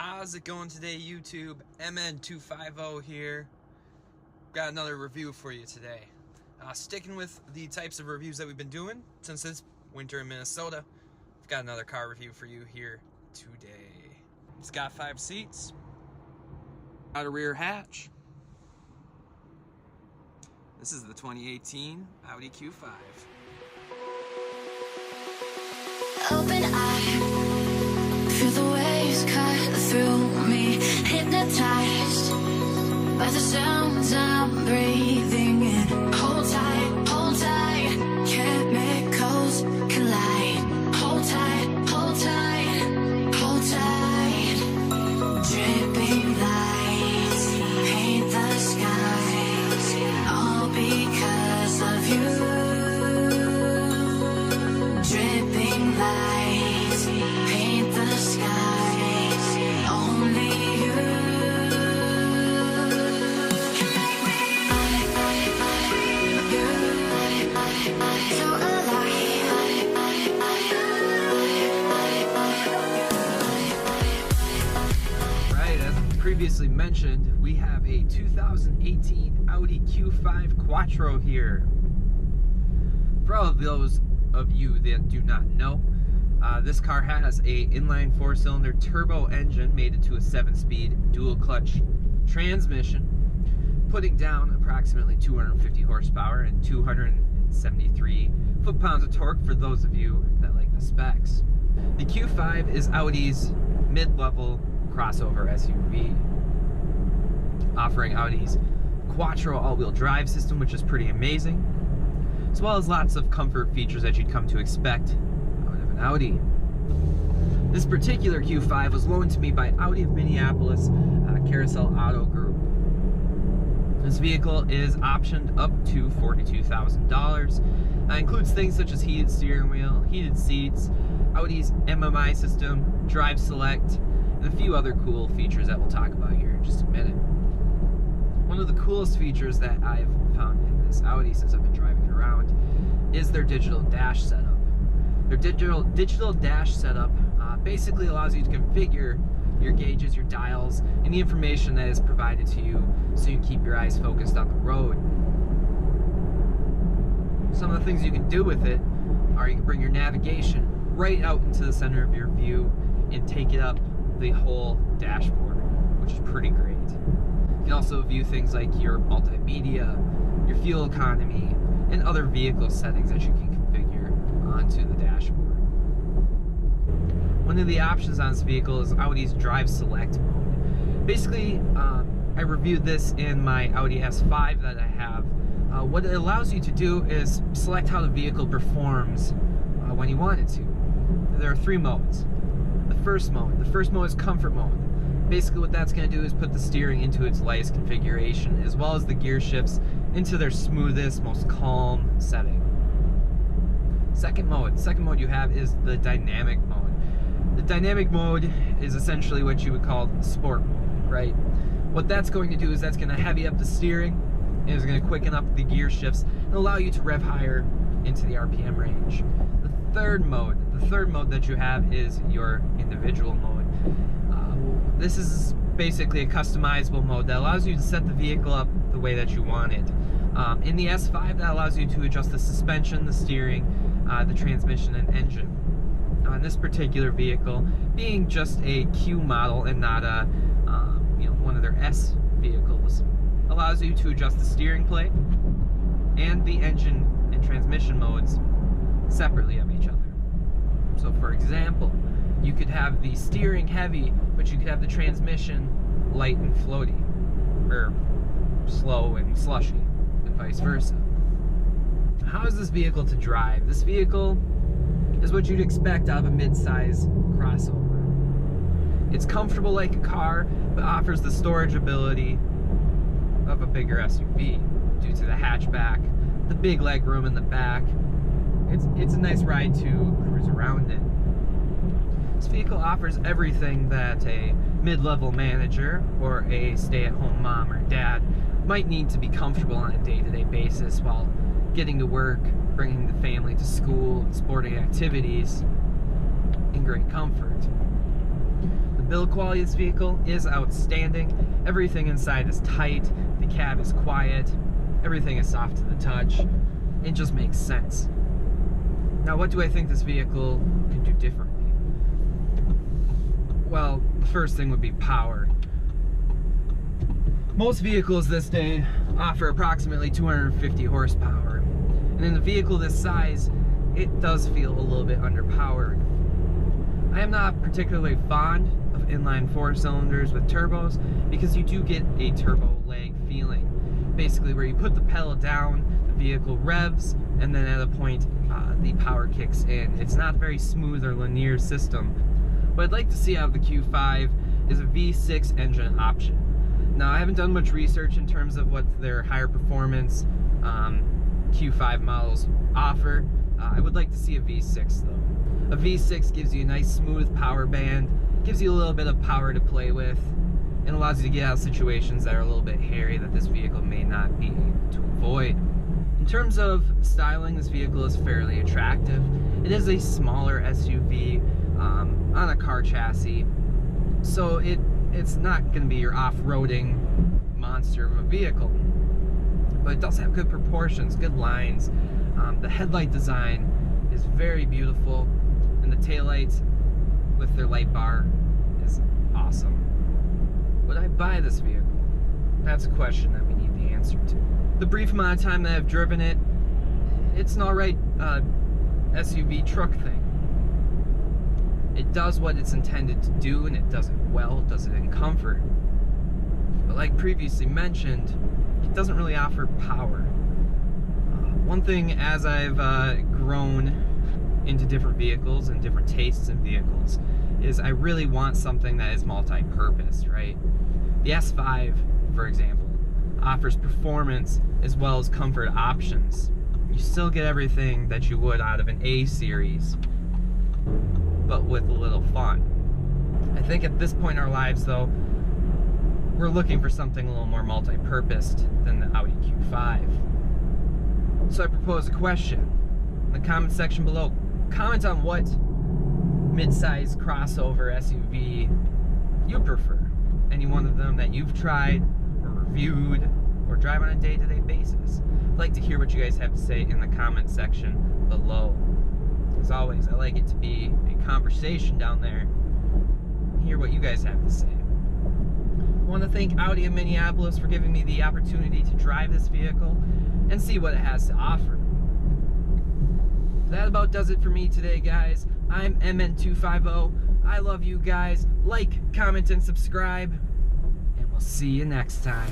How's it going today, YouTube? MN250 here. Got another review for you today. Sticking with the types of reviews that we've been doing since it's winter in Minnesota, I've got another car review for you here today. It's got 5 seats, got a rear hatch. This is the 2018 Audi Q5. Open eye, feel the waves cut through me, hypnotized by the sounds I'm breathing in. Hold tight, chemicals collide. Hold tight, hold tight, hold tight. Dripping lights paint the skies, all because of you. Dripping lights paint the skies, only you can make me feel alive. Right, as previously mentioned, we have a 2018 Audi Q5 Quattro here. For all of those of you that do not know, this car has a inline 4-cylinder turbo engine mated to a 7-speed dual clutch transmission, putting down approximately 250 horsepower and 273 foot-pounds of torque for those of you that like the specs. The Q5 is Audi's mid-level crossover SUV, offering Audi's Quattro all-wheel drive system, which is pretty amazing, as well as lots of comfort features that you'd come to expect out of an Audi. This particular Q5 was loaned to me by Audi of Minneapolis, Carousel Auto Group. This vehicle is optioned up to $42,000. Includes things such as heated steering wheel, heated seats, Audi's MMI system, Drive Select, and a few other cool features that we'll talk about here in just a minute. One of the coolest features that I've found in this Audi since I've been driving it around is their digital dash setup. Their digital dash setup basically allows you to configure your gauges, your dials, and the information that is provided to you so you can keep your eyes focused on the road. Some of the things you can do with it are you can bring your navigation right out into the center of your view and take it up the whole dashboard, which is pretty great. You can also view things like your multimedia, your fuel economy, and other vehicle settings that you can configure onto the dashboard. One of the options on this vehicle is Audi's Drive Select mode. Basically, I reviewed this in my Audi S5 that I have. What it allows you to do is select how the vehicle performs when you want it to. There are 3 modes. The first mode is comfort mode. Basically what that's going to do is put the steering into its lightest configuration, as well as the gear shifts into their smoothest, most calm setting. Second mode you have is the dynamic mode. The dynamic mode is essentially what you would call sport mode, right? What that's going to do is that's going to heavy up the steering, and it's going to quicken up the gear shifts and allow you to rev higher into the RPM range. The third mode that you have is your individual mode. This is basically a customizable mode that allows you to set the vehicle up the way that you want it. In the S5, that allows you to adjust the suspension, the steering, the transmission, and engine. On this particular vehicle, being just a Q model and not a one of their S vehicles, allows you to adjust the steering plate and the engine and transmission modes separately of each other. So for example, you could have the steering heavy, but you could have the transmission light and floaty, or slow and slushy, and vice versa. How is this vehicle to drive? This vehicle is what you'd expect out of a mid-size crossover. It's comfortable like a car, but offers the storage ability of a bigger SUV due to the hatchback, the big leg room in the back. It's a nice ride to cruise around in. This vehicle offers everything that a mid-level manager or a stay-at-home mom or dad might need to be comfortable on a day-to-day basis while getting to work, bringing the family to school, and sporting activities in great comfort. The Build quality of this vehicle is outstanding. Everything inside is tight, the cab is quiet, everything is soft to the touch. It just makes sense. Now, what do I think this vehicle could do differently? Well, the first thing would be power. Most vehicles this day offer approximately 250 horsepower. And in a vehicle this size, it does feel a little bit underpowered. I am not particularly fond of inline 4-cylinders with turbos because you do get a turbo lag feeling. Basically, where you put the pedal down, the vehicle revs, and then at a point, the power kicks in. It's not a very smooth or linear system. What I'd like to see out of the Q5 is a V6 engine option. Now, I haven't done much research in terms of what their higher performance Q5 models offer. I would like to see a V6 though. A V6 gives you a nice smooth power band, gives you a little bit of power to play with, and allows you to get out of situations that are a little bit hairy that this vehicle may not be able to avoid. In terms of styling, this vehicle is fairly attractive. It is a smaller SUV on a car chassis, so it's not going to be your off-roading monster of a vehicle. But it does have good proportions, good lines. The headlight design is very beautiful, and the taillights with their light bar is awesome. Would I buy this vehicle? That's a question that we need the answer to. The brief amount of time that I've driven it, it's an alright SUV truck thing. It does what it's intended to do, and it does it well, it does it in comfort. But like previously mentioned, it doesn't really offer power. One thing as I've grown into different vehicles and different tastes in vehicles is I really want something that is multi-purpose, right? The S5, for example, offers performance as well as comfort options. You still get everything that you would out of an A series, but with a little fun. I think at this point in our lives though, we're looking for something a little more multi-purposed than the Audi Q5. So I propose a question in the comment section below. Comment on what mid-size crossover SUV you prefer. Any one of them that you've tried or reviewed or drive on a day-to-day basis. I'd like to hear what you guys have to say in the comment section below. As always, I like it to be a conversation down there. Hear what you guys have to say. I want to thank Audi of Minneapolis for giving me the opportunity to drive this vehicle and see what it has to offer. That about does it for me today, guys. I'm MN250. I love you guys. Like, comment, and subscribe. And we'll see you next time.